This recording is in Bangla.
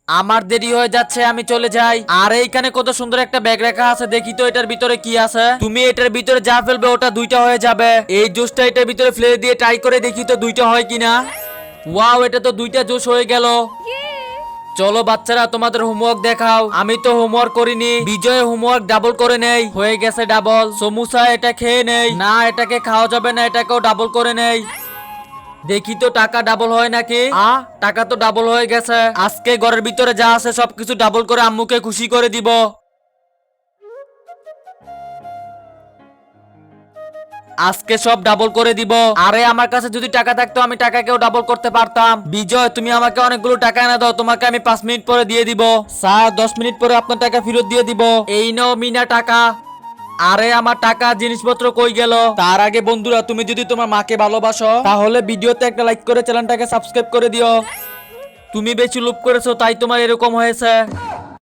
আমার দেরি হয়ে যাচ্ছে, আমি চলে যাই। আর এইখানে কত সুন্দর একটা ব্যাগ রাখা আছে, দেখি তো এটার ভিতরে কি আছে। তুমি এটার ভিতরে যা ফেলবে ওটা দুইটা হয়ে যাবে। এই জুসটা এটার ভিতরে ফেলে দিয়ে ট্রাই করে দেখি তো দুইটা হয় কিনা। ওয়াও, এটা তো দুইটা জুস হয়ে গেল। চলো বাচ্চারা, তোমাদের হোমওয়ার্ক দেখাও। আমি তো হোমওয়ার্ক করিনি, বিজয় হোমওয়ার্ক ডাবল করে নেই। হয়ে গেছে ডাবল। সমুসা এটা খেয়ে নেই। না, এটাকে খাওয়া যাবে না, এটাকেও ডাবল করে নেই। দেখি তো টাকা ডাবল হয় নাকি। টাকা তো ডাবল হয়ে গেছে। আজকে ঘরের ভিতরে যা আছে সবকিছু ডাবল করে আম্মুকে খুশি করে দিব। আজকে সব ডাবল করে দিব। আরে আমার কাছে যদি টাকা থাকতো আমি টাকাকেও ডাবল করতে পারতাম। বিজয়, তুমি আমাকে অনেকগুলো টাকা এনে দাও, তোমাকে আমি 5 মিনিট পরে দিয়ে দিব। স্যার, 10 মিনিট পরে আপনার টাকা ফেরত দিয়ে দিব। এই নাও মিনা টাকা। আরে আমার টাকা জিনিসপত্র কই গেল? তার আগে বন্ধুরা, তুমি যদি তোমার মাকে ভালোবাসো তাহলে ভিডিওতে একটা লাইক করে চ্যানেলটাকে সাবস্ক্রাইব করে দিও। তুমি বেশি লোভ করেছো তাই তোমার এরকম হয়েছে।